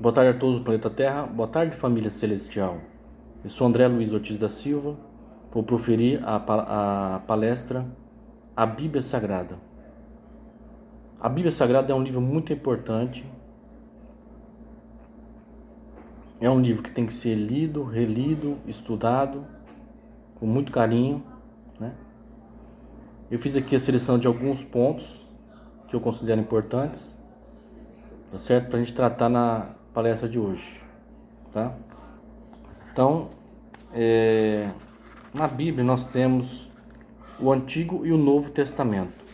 Boa tarde a todos do planeta Terra. Boa tarde, família celestial. Eu sou André Luiz Ortiz da Silva. Vou proferir a palestra A Bíblia Sagrada. A Bíblia Sagrada é um livro muito importante. É um livro que tem que ser lido, relido, estudado com muito carinho, né? Eu fiz aqui a seleção de alguns pontos que eu considero importantes, tá certo? Para a gente tratar na palestra de hoje, tá? Então, na Bíblia nós temos o Antigo e o Novo Testamento,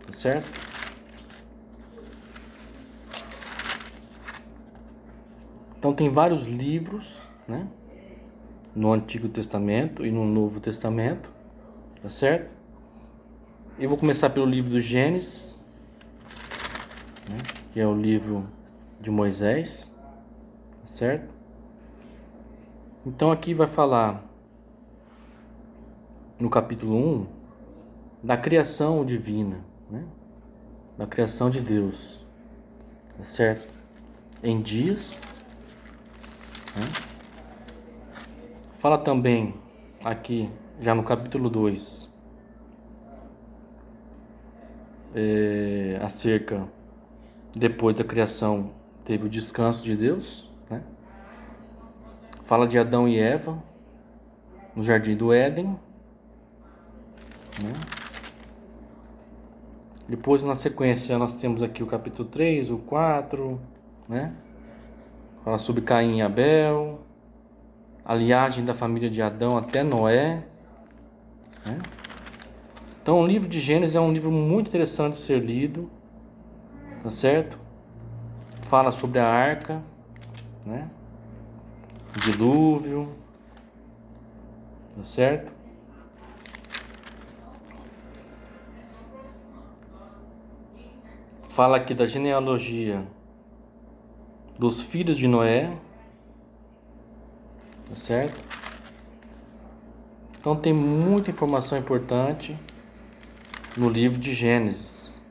tá certo? Então tem vários livros, né? No Antigo Testamento e no Novo Testamento, tá certo? Eu vou começar pelo livro do Gênesis, né? Que é o livro de Moisés, tá certo? Então aqui vai falar no capítulo 1 da criação divina, né? Da criação de Deus, tá certo? Em dias, né? Fala também aqui, já no capítulo 2, acerca, depois da criação, teve o descanso de Deus, né? Fala de Adão e Eva no Jardim do Éden, né? Depois, na sequência, nós temos aqui o capítulo 3, o 4, né? Fala sobre Caim e Abel, a linhagem da família de Adão até Noé, né? Então, o livro de Gênesis é um livro muito interessante de ser lido, tá certo? Fala sobre a arca, né? O dilúvio, tá certo? Fala aqui da genealogia dos filhos de Noé, tá certo? Então tem muita informação importante no livro de Gênesis,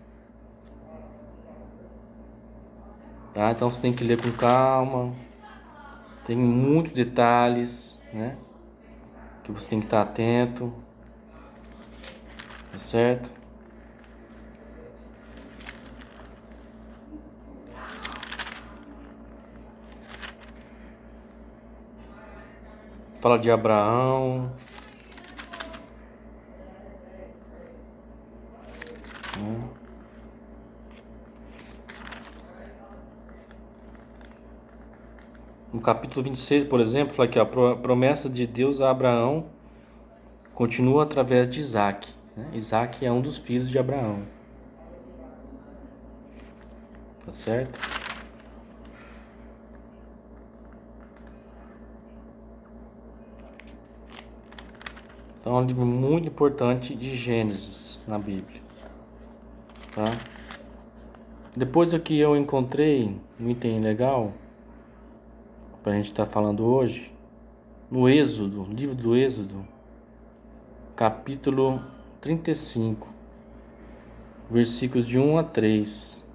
tá? Então você tem que ler com calma, tem muitos detalhes, né? Que você tem que estar atento, tá certo? Fala de Abraão, né? No capítulo 26, por exemplo, fala que a promessa de Deus a Abraão continua através de Isaac, né? Isaac é um dos filhos de Abraão, tá certo? Então é um livro muito importante de Gênesis na Bíblia, tá? Depois aqui eu encontrei um item legal pra gente estar falando hoje, no Êxodo, livro do Êxodo, capítulo 35, versículos de 1 a 3.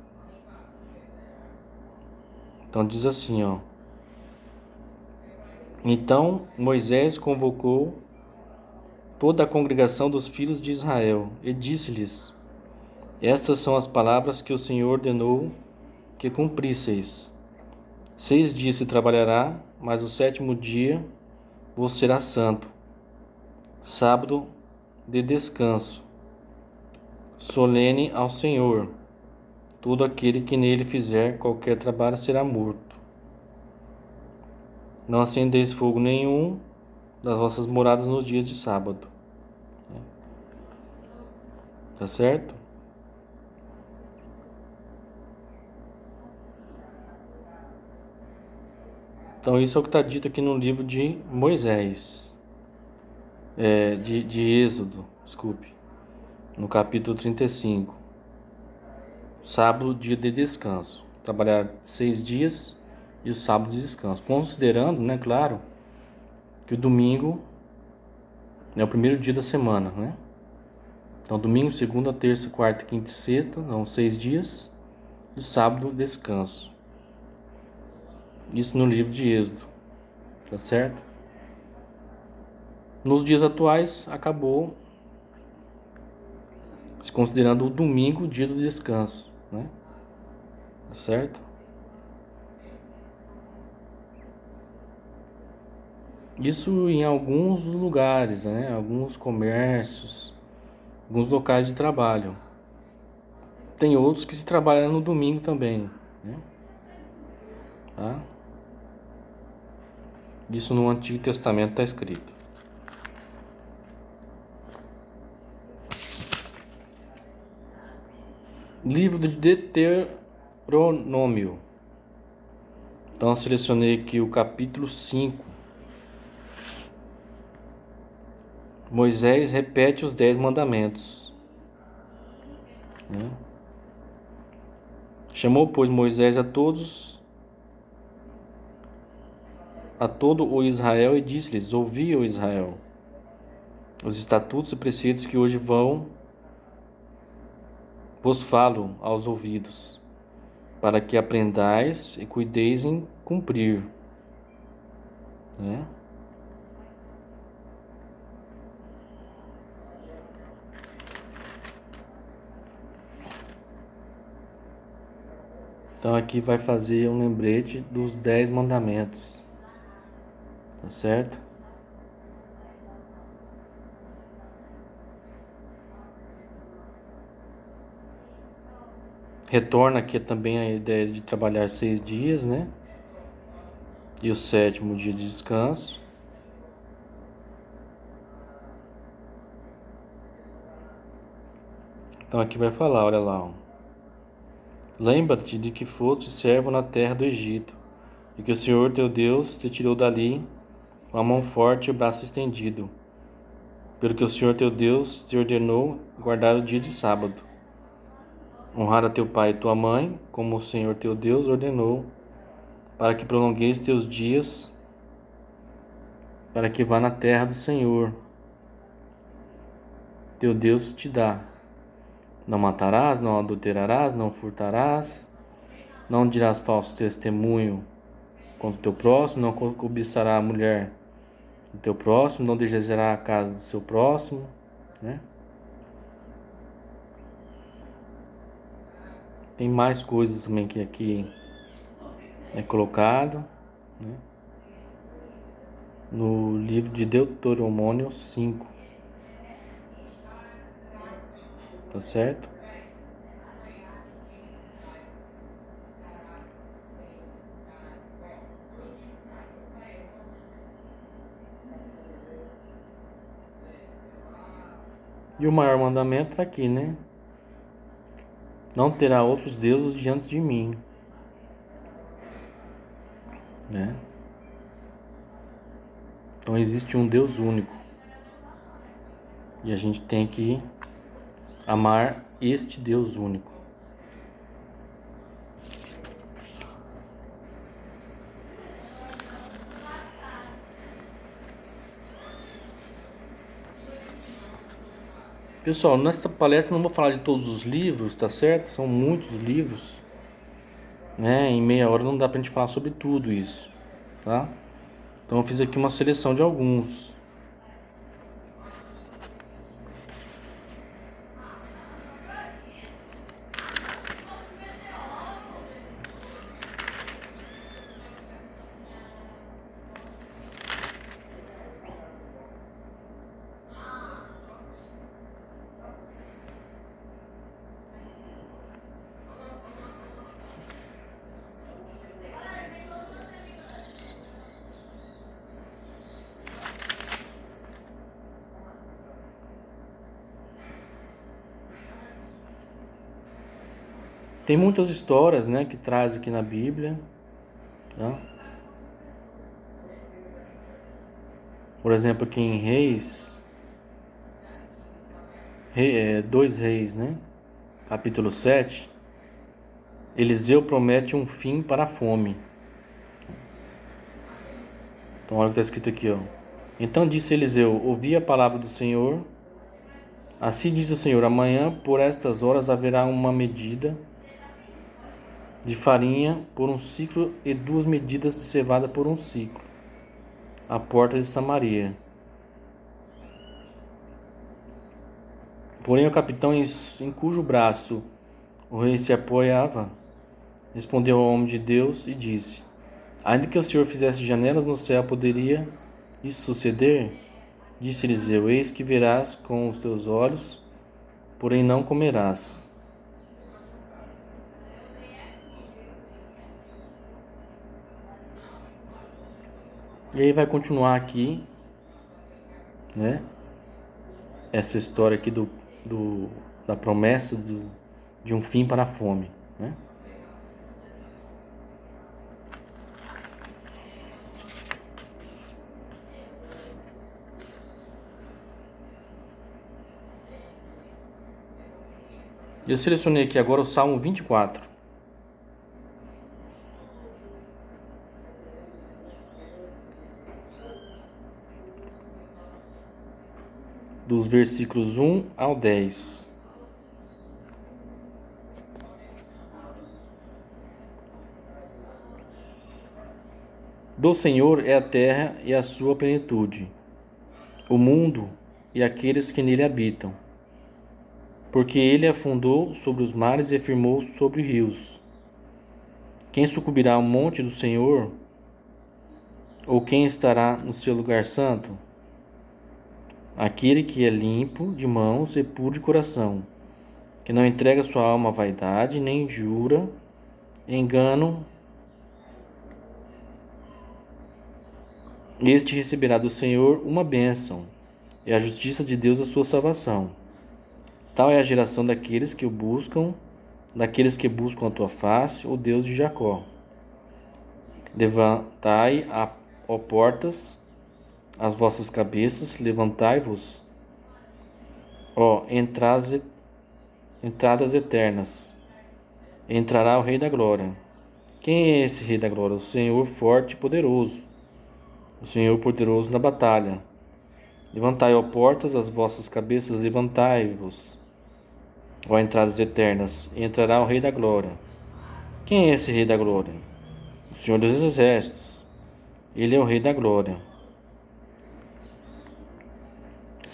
Então diz assim, ó: Então Moisés convocou toda a congregação dos filhos de Israel e disse-lhes: Estas são as palavras que o Senhor ordenou que cumprisseis. 6 dias se trabalhará, mas o 7º dia vos será santo, sábado de descanso, solene ao Senhor. Todo aquele que nele fizer qualquer trabalho será morto. Não acendeis fogo nenhum das vossas moradas nos dias de sábado. Tá certo? Então isso é o que está dito aqui no livro de Moisés, de Êxodo, desculpe, no capítulo 35. Sábado, dia de descanso. Trabalhar 6 dias e o sábado de descanso. Considerando, né, claro, que o domingo é o primeiro dia da semana, né? Então, domingo, segunda, terça, quarta, quinta e sexta, são 6 dias. E o sábado, descanso. Isso no livro de Êxodo, tá certo? Nos dias atuais, acabou se considerando o domingo o dia do descanso, né? Tá certo? Isso em alguns lugares, né? Alguns comércios, alguns locais de trabalho. Tem outros que se trabalham no domingo também, né? Tá? Isso no Antigo Testamento está escrito. Livro de Deuteronômio. Então eu selecionei aqui o capítulo 5. Moisés repete os 10 mandamentos, né? Chamou, pois, Moisés a todo o Israel e disse-lhes: Ouvi, ó Israel, os estatutos e preceitos que hoje vos falo aos ouvidos, para que aprendais e cuideis em cumprir, né? Então aqui vai fazer um lembrete dos 10 mandamentos, tá certo? Retorna aqui também a ideia de trabalhar 6 dias, né? E o 7º dia de descanso. Então aqui vai falar, olha lá, ó. Lembra-te de que foste servo na terra do Egito, e que o Senhor teu Deus te tirou dali com a mão forte e o braço estendido, pelo que o Senhor teu Deus te ordenou guardar o dia de sábado. Honrar a teu pai e tua mãe, como o Senhor teu Deus ordenou, para que prolongueis teus dias, para que vá na terra do Senhor teu Deus te dá. Não matarás, não adulterarás, não furtarás, não dirás falso testemunho contra o teu próximo, não cobiçará a mulher do teu próximo, não desejará a casa do seu próximo, né? Tem mais coisas também que aqui é colocado, né? No livro de Deuteronômio 5, tá certo? E o maior mandamento está aqui, né? Não terá outros deuses diante de mim, né? Então existe um Deus único. E a gente tem que amar este Deus único. Pessoal, nessa palestra eu não vou falar de todos os livros, tá certo? São muitos livros, né? Em meia hora não dá pra gente falar sobre tudo isso, tá? Então eu fiz aqui uma seleção de alguns. Tem muitas histórias, né, que traz aqui na Bíblia, tá? Por exemplo, aqui em Reis, 2 Reis, né? Capítulo 7, Eliseu promete um fim para a fome. Então olha o que está escrito aqui, ó. Então disse Eliseu: ouvi a palavra do Senhor. Assim diz o Senhor: amanhã por estas horas haverá uma medida de farinha por um ciclo e 2 medidas de cevada por um ciclo, à porta de Samaria. Porém o capitão em cujo braço o rei se apoiava, respondeu ao homem de Deus e disse: Ainda que o Senhor fizesse janelas no céu, poderia isso suceder? Disse Eliseu: Eis que verás com os teus olhos, porém não comerás. E aí vai continuar aqui, né? Essa história aqui da promessa de um fim para a fome, né? Eu selecionei aqui agora o Salmo 24. Dos versículos 1 ao 10. Do Senhor é a terra e a sua plenitude, o mundo e aqueles que nele habitam. Porque ele afundou sobre os mares e firmou sobre rios. Quem sucumbirá ao monte do Senhor? Ou quem estará no seu lugar santo? Aquele que é limpo de mãos e puro de coração, que não entrega sua alma à vaidade, nem jura engano, este receberá do Senhor uma bênção, e a justiça de Deus a sua salvação. Tal é a geração daqueles que que buscam a tua face, ó Deus de Jacó. Levantai, ó portas, as vossas cabeças, levantai-vos, ó entradas eternas. Entrará o Rei da Glória. Quem é esse Rei da Glória? O Senhor forte e poderoso, o Senhor poderoso na batalha. Levantai, ó portas, as vossas cabeças, levantai-vos, ó entradas eternas. Entrará o Rei da Glória. Quem é esse Rei da Glória? O Senhor dos Exércitos. Ele é o Rei da Glória.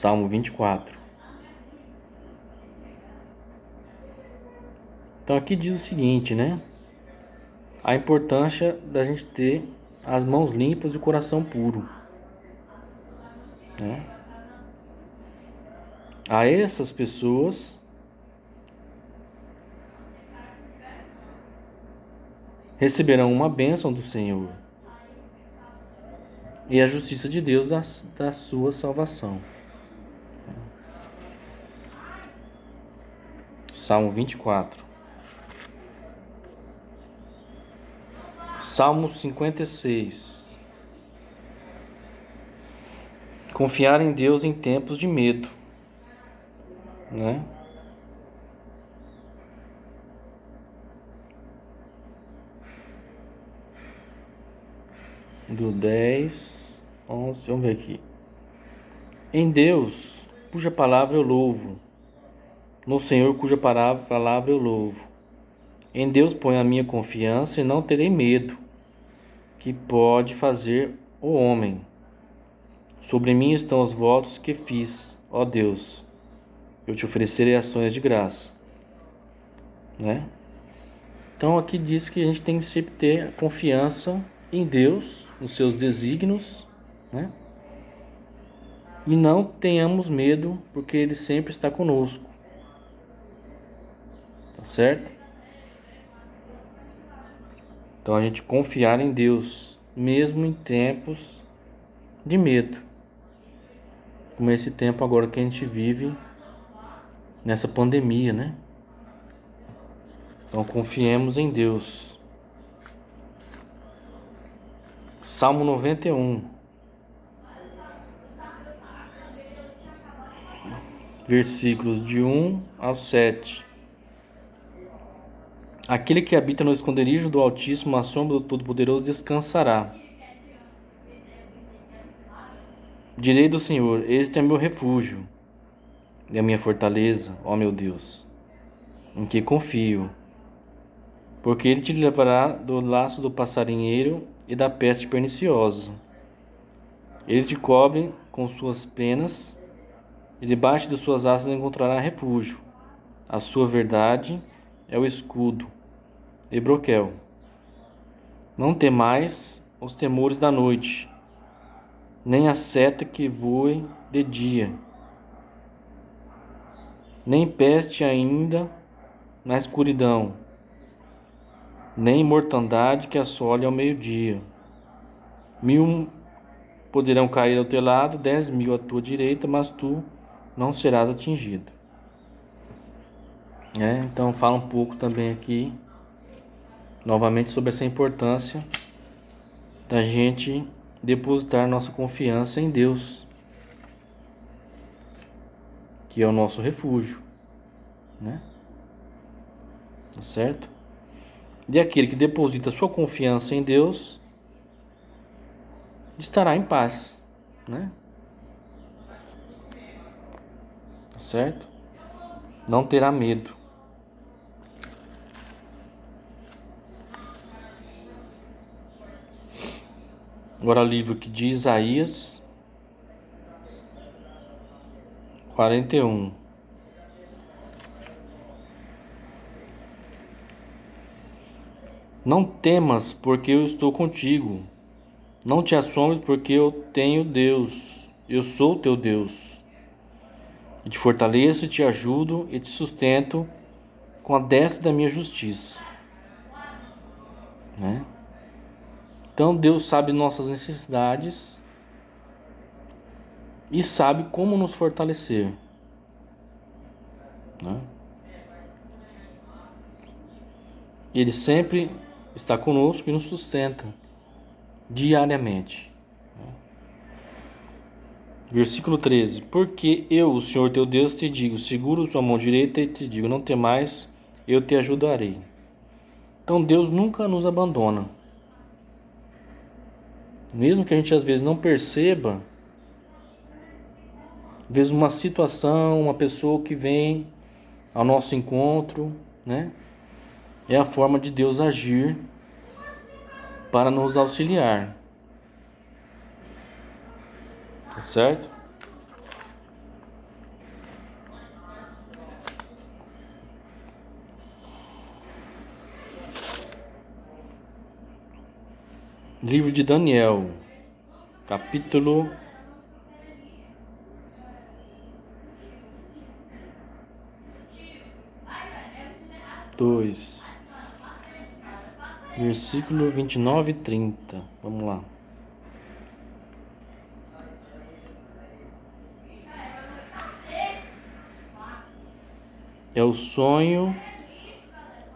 Salmo 24. Então aqui diz o seguinte, né? A importância da gente ter as mãos limpas e o coração puro, né? A essas pessoas receberão uma bênção do Senhor e a justiça de Deus da sua salvação. Salmo 24. Salmo 56. Confiar em Deus em tempos de medo, né? Do 10, 11, vamos ver aqui. Em Deus, cuja palavra eu louvo, no Senhor, cuja palavra eu louvo. Em Deus ponho a minha confiança e não terei medo, que pode fazer o homem. Sobre mim estão os votos que fiz, ó Deus. Eu te oferecerei ações de graça, né? Então aqui diz que a gente tem que sempre ter confiança em Deus, nos seus desígnios, né? E não tenhamos medo, porque Ele sempre está conosco. Tá certo? Então a gente confiar em Deus, mesmo em tempos de medo, como esse tempo agora que a gente vive nessa pandemia, né? Então confiemos em Deus. Salmo 91, versículos de 1 ao 7. Aquele que habita no esconderijo do Altíssimo, à sombra do Todo-Poderoso, descansará. Direi do Senhor: Este é meu refúgio e a minha fortaleza, ó meu Deus, em que confio. porque ele te livrará do laço do passarinheiro e da peste perniciosa. Ele te cobre com suas penas, e debaixo de suas asas encontrará refúgio. A sua verdade é o escudo e broquel. Não temais os temores da noite, nem a seta que voe de dia, nem peste ainda na escuridão, nem mortandade que assole ao meio-dia. 1.000 poderão cair ao teu lado, 10.000 à tua direita, mas tu não serás atingido. Então fala um pouco também aqui, novamente, sobre essa importância da gente depositar nossa confiança em Deus, que é o nosso refúgio, né? Tá certo? E aquele que deposita sua confiança em Deus estará em paz, né? Tá certo? Não terá medo. Agora o livro aqui de Isaías 41. Não temas, porque eu estou contigo. Não te assombres, porque eu tenho Deus. Eu sou teu Deus. E te fortaleço, e te ajudo, e te sustento com a destra da minha justiça. Né? Então Deus sabe nossas necessidades e sabe como nos fortalecer. Né? Ele sempre está conosco e nos sustenta diariamente. Versículo 13. Porque eu, o Senhor teu Deus, te digo, seguro sua mão direita e te digo, não temais, eu te ajudarei. Então Deus nunca nos abandona. Mesmo que a gente às vezes não perceba, às vezes uma situação, uma pessoa que vem ao nosso encontro, né? É a forma de Deus agir para nos auxiliar. Tá certo? Livro de Daniel, capítulo 2, versículo 29 e 30. Vamos lá. É o sonho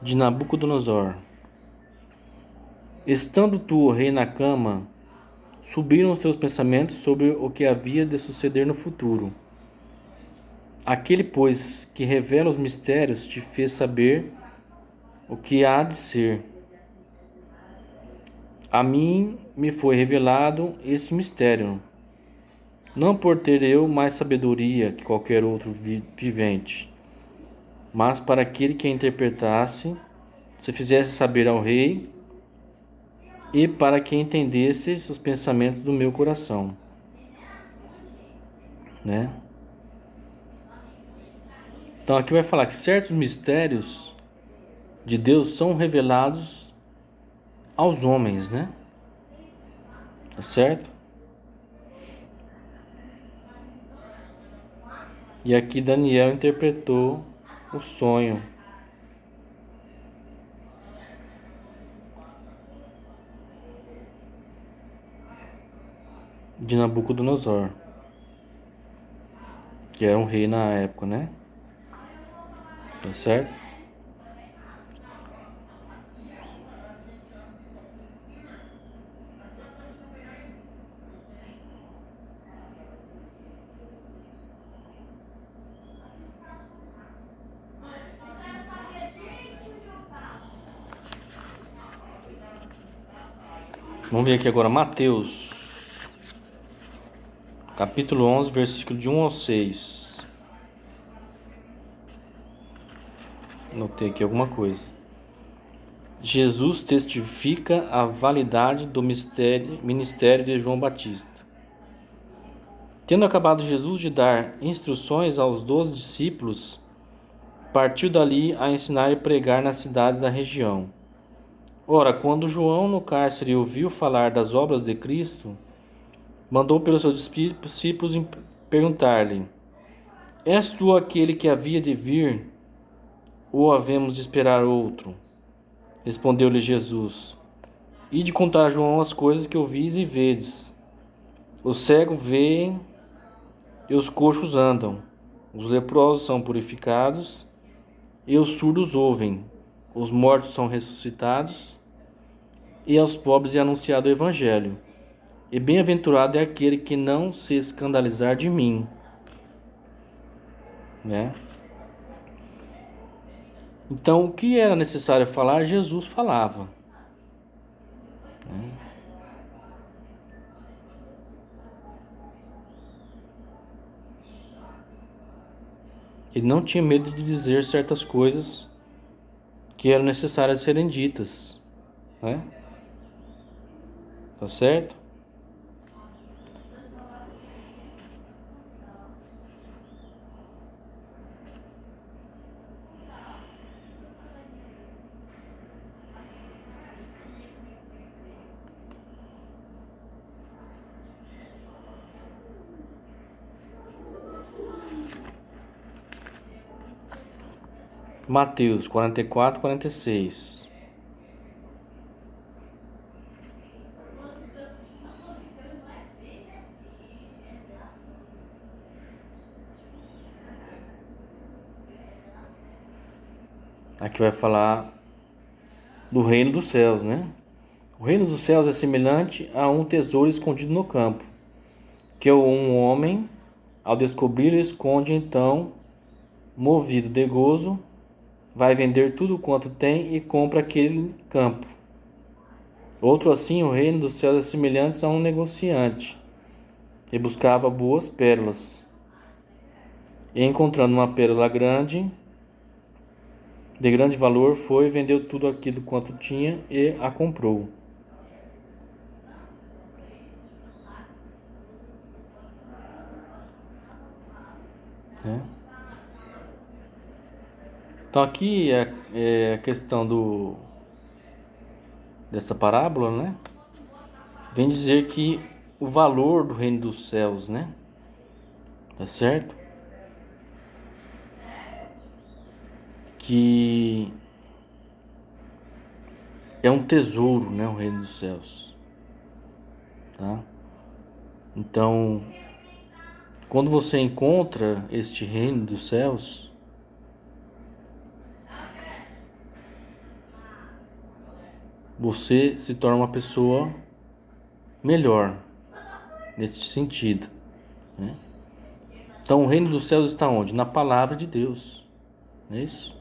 de Nabucodonosor. Estando tu, rei, na cama, subiram os teus pensamentos sobre o que havia de suceder no futuro. Aquele, pois, que revela os mistérios, te fez saber o que há de ser. A mim me foi revelado este mistério, não por ter eu mais sabedoria que qualquer outro vivente, mas para aquele que a interpretasse, se fizesse saber ao rei, e para que entendesses os pensamentos do meu coração, né? Então aqui vai falar que certos mistérios de Deus são revelados aos homens, né? Tá certo? E aqui Daniel interpretou o sonho de Nabucodonosor, que era um rei na época, né? Tá certo? Vamos ver aqui agora Mateus, capítulo 11, versículo de 1 ao 6. Notei aqui alguma coisa. Jesus testifica a validade do ministério de João Batista. Tendo acabado Jesus de dar instruções aos 12 discípulos, partiu dali a ensinar e pregar nas cidades da região. Ora, quando João no cárcere ouviu falar das obras de Cristo, mandou pelos seus discípulos perguntar-lhe: És tu aquele que havia de vir, ou havemos de esperar outro? Respondeu-lhe Jesus: Ide contar a João as coisas que ouvis e vedes. Os cegos veem e os coxos andam, os leprosos são purificados e os surdos ouvem, os mortos são ressuscitados e aos pobres é anunciado o Evangelho. E bem-aventurado é aquele que não se escandalizar de mim. Né? Então, o que era necessário falar, Jesus falava. Né? Ele não tinha medo de dizer certas coisas que eram necessárias serem ditas. Né? Tá certo? Mateus 44, 46. Aqui vai falar do reino dos céus, né? O reino dos céus é semelhante a um tesouro escondido no campo, que um homem, ao descobrir, esconde. Então, movido de gozo, vai vender tudo quanto tem e compra aquele campo. Outro assim, o reino dos céus é semelhante a um negociante, que buscava boas pérolas. E encontrando uma pérola grande, de grande valor, foi, vendeu tudo aquilo quanto tinha e a comprou. Né? Então aqui é a questão dessa parábola, né? Vem dizer que o valor do reino dos céus, né? Tá certo? Que é um tesouro, né? O reino dos céus, tá? Então, quando você encontra este reino dos céus, você se torna uma pessoa melhor nesse sentido, né? Então, o reino dos céus está onde? Na palavra de Deus, não é isso?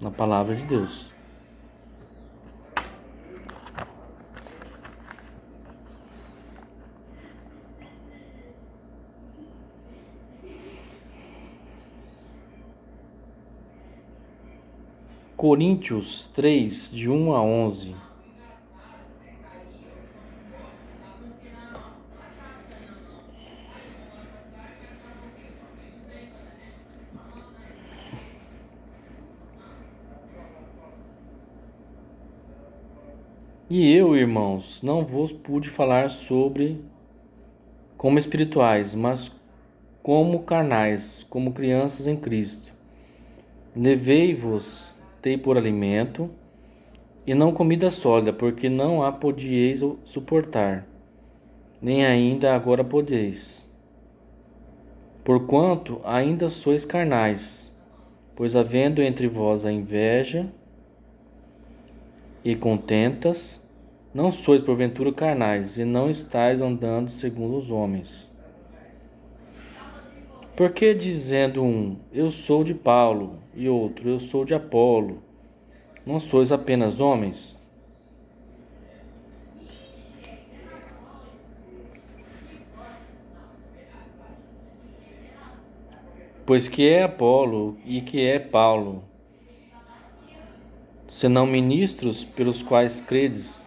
Na palavra de Deus. Coríntios 3, de 1 a 11. E eu, irmãos, não vos pude falar sobre como espirituais, mas como carnais, como crianças em Cristo. Levei-vos, dei por alimento, e não comida sólida, porque não a podieis suportar, nem ainda agora podeis. Porquanto ainda sois carnais, pois havendo entre vós a inveja e contentas, não sois porventura carnais, e não estáis andando segundo os homens. Porque dizendo um, eu sou de Paulo, e outro, eu sou de Apolo, não sois apenas homens? Pois que é Apolo e que é Paulo, senão ministros pelos quais credes,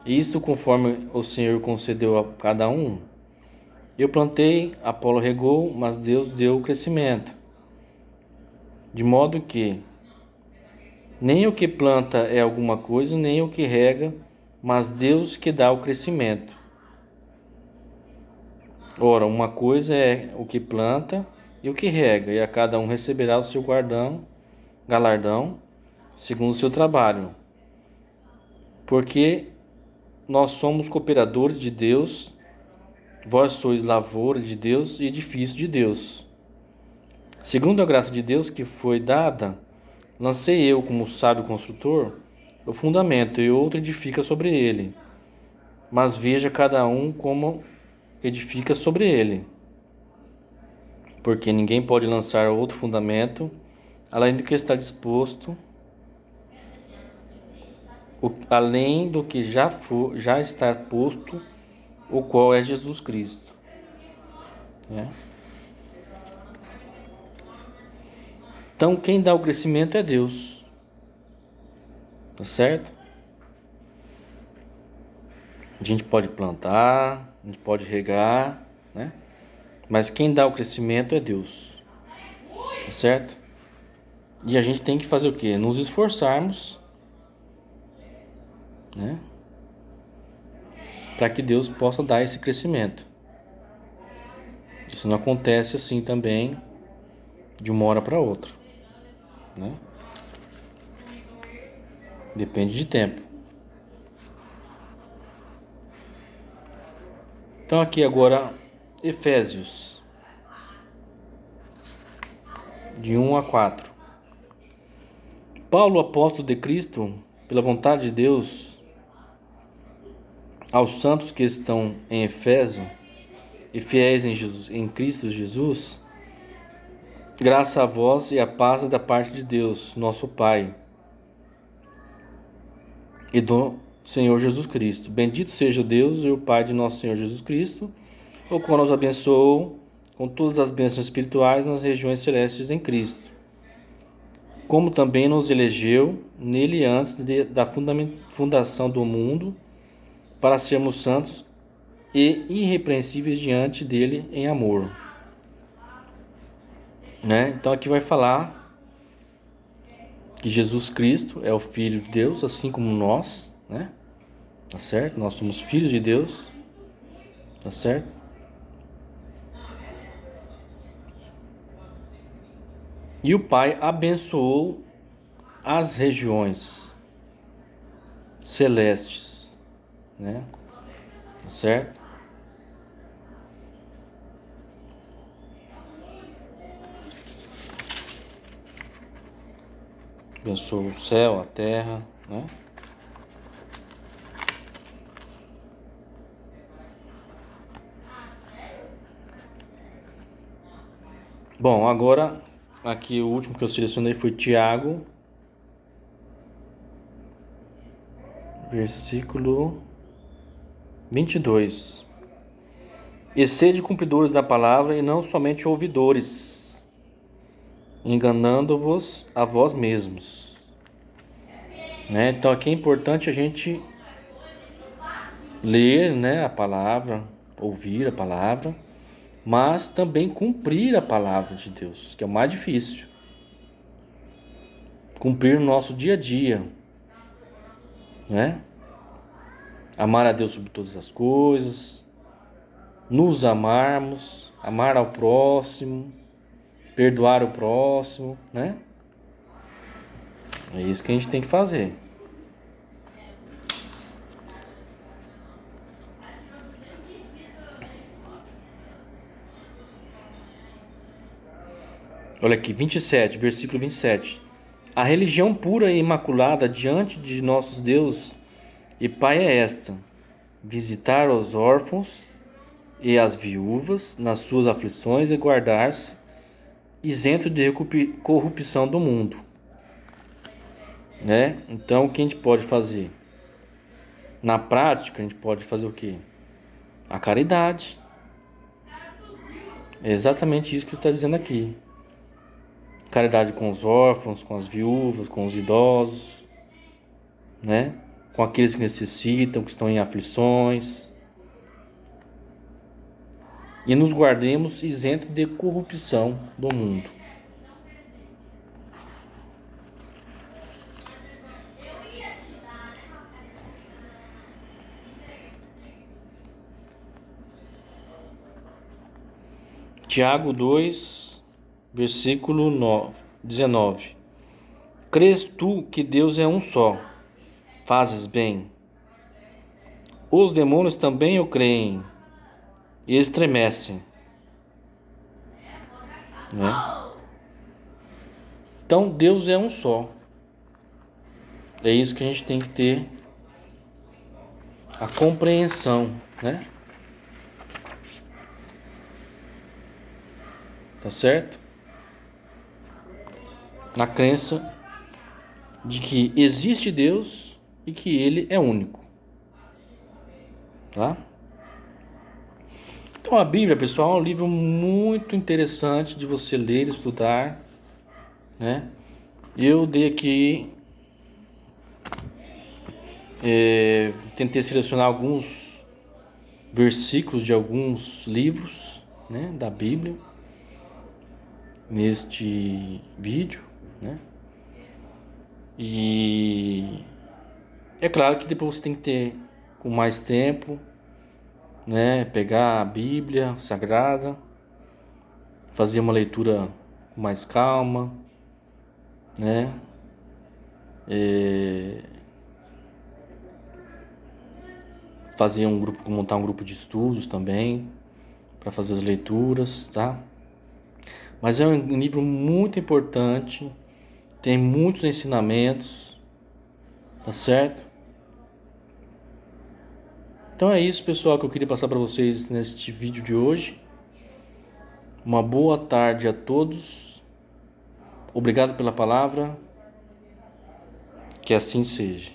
isto conforme o Senhor concedeu a cada um. Eu plantei, Apolo regou, mas Deus deu o crescimento. De modo que nem o que planta é alguma coisa, nem o que rega, mas Deus que dá o crescimento. Ora, uma coisa é o que planta e o que rega, e a cada um receberá o seu galardão, segundo o seu trabalho. Porque nós somos cooperadores de Deus, vós sois lavoura de Deus e edifício de Deus. Segundo a graça de Deus que foi dada, lancei eu, como sábio construtor, o fundamento, e outro edifica sobre ele. Mas veja cada um como edifica sobre ele. Porque ninguém pode lançar outro fundamento, além do que está disposto, além do que já está posto, o qual é Jesus Cristo. Então, quem dá o crescimento é Deus. Tá certo? A gente pode plantar, a gente pode regar, né? Mas quem dá o crescimento é Deus. Tá certo? E a gente tem que fazer o quê? Nos esforçarmos, né? Para que Deus possa dar esse crescimento. Isso não acontece assim também de uma hora para outra, né? Depende de tempo. Então aqui agora Efésios de 1 a 4. Paulo, apóstolo de Cristo, pela vontade de Deus, aos santos que estão em Efésio e fiéis em Cristo Jesus, graça a vós e a paz da parte de Deus, nosso Pai, e do Senhor Jesus Cristo. Bendito seja Deus e o Pai de nosso Senhor Jesus Cristo, o qual nos abençoou com todas as bênçãos espirituais nas regiões celestes em Cristo, como também nos elegeu nele antes da fundação do mundo, para sermos santos e irrepreensíveis diante dele em amor. Né? Então aqui vai falar que Jesus Cristo é o Filho de Deus, assim como nós, né? Tá certo? Nós somos filhos de Deus, tá certo? E o Pai abençoou as regiões celestes, né? Tá certo? Abençoou o céu, a terra, né? Bom, agora aqui o último que eu selecionei foi Tiago, versículo 22. E sede cumpridores da palavra e não somente ouvidores, enganando-vos a vós mesmos. Né? Então aqui é importante a gente ler, né, a palavra, ouvir a palavra, mas também cumprir a palavra de Deus, que é o mais difícil. Cumprir no nosso dia a dia, né? Amar a Deus sobre todas as coisas, nos amarmos, amar ao próximo, perdoar o próximo, né? É isso que a gente tem que fazer. Olha aqui, 27, versículo 27. A religião pura e imaculada diante de nosso Deus e Pai é esta: visitar os órfãos e as viúvas nas suas aflições e guardar-se isento de corrupção do mundo. Né? Então, o que a gente pode fazer? Na prática, a gente pode fazer o quê? A caridade. É exatamente isso que está dizendo aqui. Caridade com os órfãos, com as viúvas, com os idosos, né? Com aqueles que necessitam, que estão em aflições. E nos guardemos isentos de corrupção do mundo. Tiago 2, versículo 19. Crês tu que Deus é um só? Fazes bem. Os demônios também o creem e estremecem, né? Então Deus é um só. É isso que a gente tem que ter a compreensão, né? Tá certo? Na crença de que existe Deus e que Ele é único, tá? Então a Bíblia, pessoal, é um livro muito interessante de você ler e estudar, né? Eu dei aqui, tentei selecionar alguns versículos de alguns livros, né, da Bíblia neste vídeo, né? E é claro que depois você tem que ter com mais tempo, né, pegar a Bíblia Sagrada, fazer uma leitura com mais calma, né? Fazer um grupo, montar um grupo de estudos também para fazer as leituras, tá? Mas é um livro muito importante, tem muitos ensinamentos, tá certo? Então é isso, pessoal, que eu queria passar para vocês neste vídeo de hoje. Uma boa tarde a todos. Obrigado pela palavra. Que assim seja.